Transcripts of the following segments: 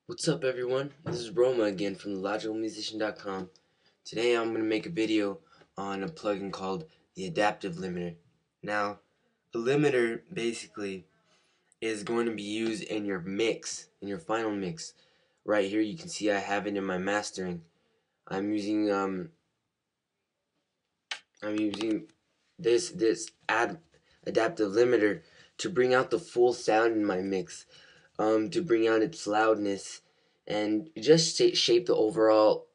What's up, everyone? This is Roma again from logicalmusician.com. Today I'm going to make a video on a plugin called the adaptive limiter. Now, a limiter basically is going to be used in your mix, in your final mix. Right here you can see I have it in my mastering. I'm using this adaptive limiter to bring out the full sound in my mix, to bring out its loudness and just shape the overall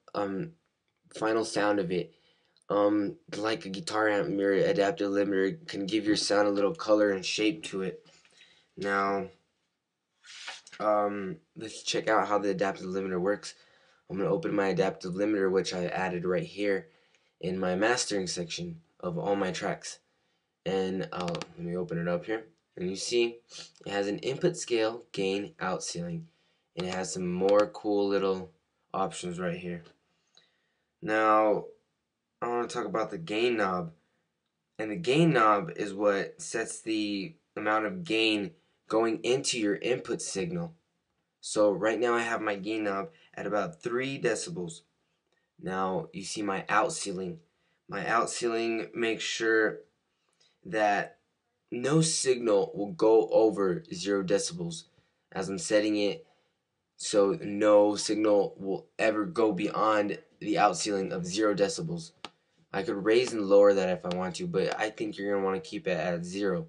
final sound of it. Like a guitar amp, your adaptive limiter can give your sound a little color and shape to it. Now, let's check out how the adaptive limiter works. I'm going to open my adaptive limiter, which I added right here in my mastering section of all my tracks. And let me open it up here. And you see it has an input scale, gain, out ceiling. And it has some more cool little options right here. Now, I want to talk about the gain knob. And the gain knob is what sets the amount of gain going into your input signal. So right now I have my gain knob at about 3 decibels. Now you see my out ceiling. My out ceiling makes sure that no signal will go over 0 decibels as I'm setting it, so no signal will ever go beyond the out ceiling of 0 decibels. I could raise and lower that if I want to, but I think you're going to want to keep it at 0.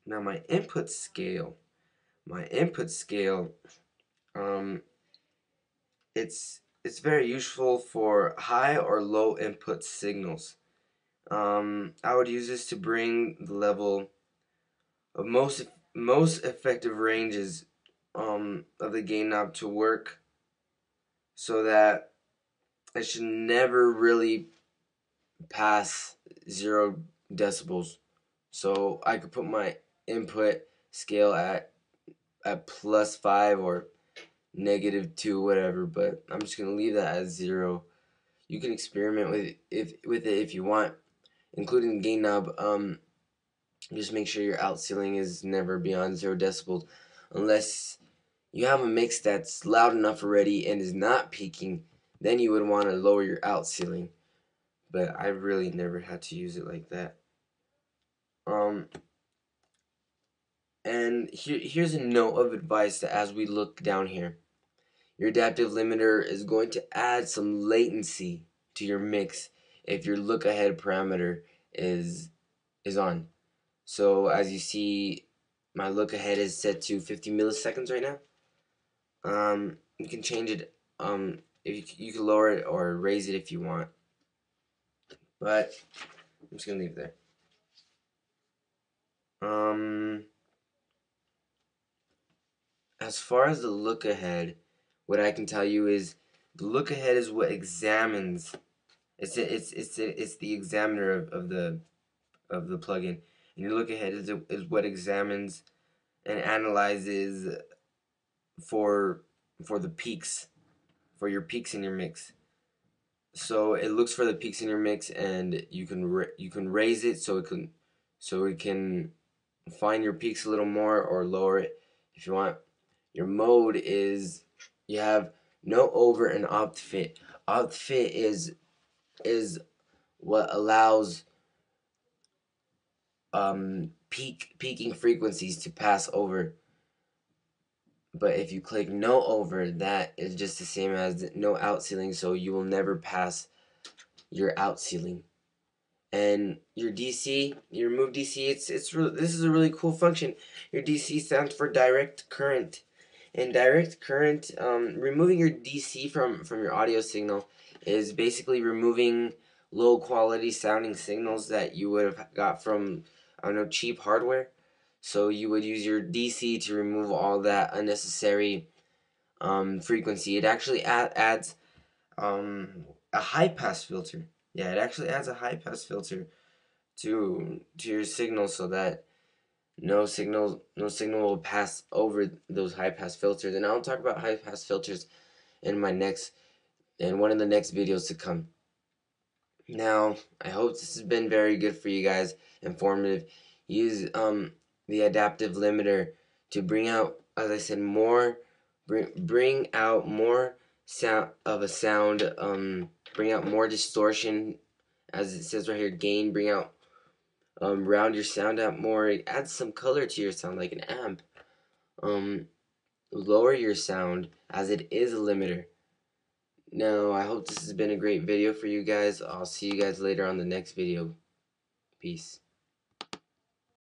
Now my input scale, it's very useful for high or low input signals. I would use this to bring the level of most effective ranges of the gain knob to work, so that it should never really pass 0 decibels. So I could put my input scale at +5 or -2, whatever, but I'm just gonna leave that at 0. You can experiment with it if you want, including the gain knob. Just make sure your out ceiling is never beyond 0 decibels, unless you have a mix that's loud enough already and is not peaking. Then you would want to lower your out ceiling, but I really never had to use it like that. And here's a note of advice that as we look down here, your adaptive limiter is going to add some latency to your mix if your look ahead parameter is on. So as you see, my look ahead is set to 50 milliseconds right now. You can change it. If you can lower it or raise it if you want, but I'm just gonna leave it there. As far as the look ahead, what I can tell you is the look ahead is what examines. It's the examiner of the plugin, and your look ahead is what examines and analyzes for the peaks, for your peaks in your mix. So it looks for the peaks in your mix, and you can raise it so it can find your peaks a little more, or lower it if you want. Your mode is, you have no over and opt fit. Opt fit is what allows peaking frequencies to pass over. But if you click no over, that is just the same as no out ceiling, so you will never pass your out ceiling. And your DC, your remove DC, this is a really cool function. Your DC stands for direct current. And direct current, removing your DC from your audio signal is basically removing low quality sounding signals that you would have got from, I don't know, cheap hardware. So you would use your DC to remove all that unnecessary frequency. It actually adds a high pass filter. Yeah, it actually adds a high pass filter to your signal, so that no signal will pass over those high pass filters. And I'll talk about high pass filters in one of the next videos to come. Now, I hope this has been very good for you guys, informative. Use the adaptive limiter to bring out, as I said, more bring out more sound of a sound. Bring out more distortion, as it says right here. Gain. Bring out round your sound out more. Add some color to your sound like an amp. Lower your sound, as it is a limiter. Now, I hope this has been a great video for you guys. I'll see you guys later on the next video. Peace.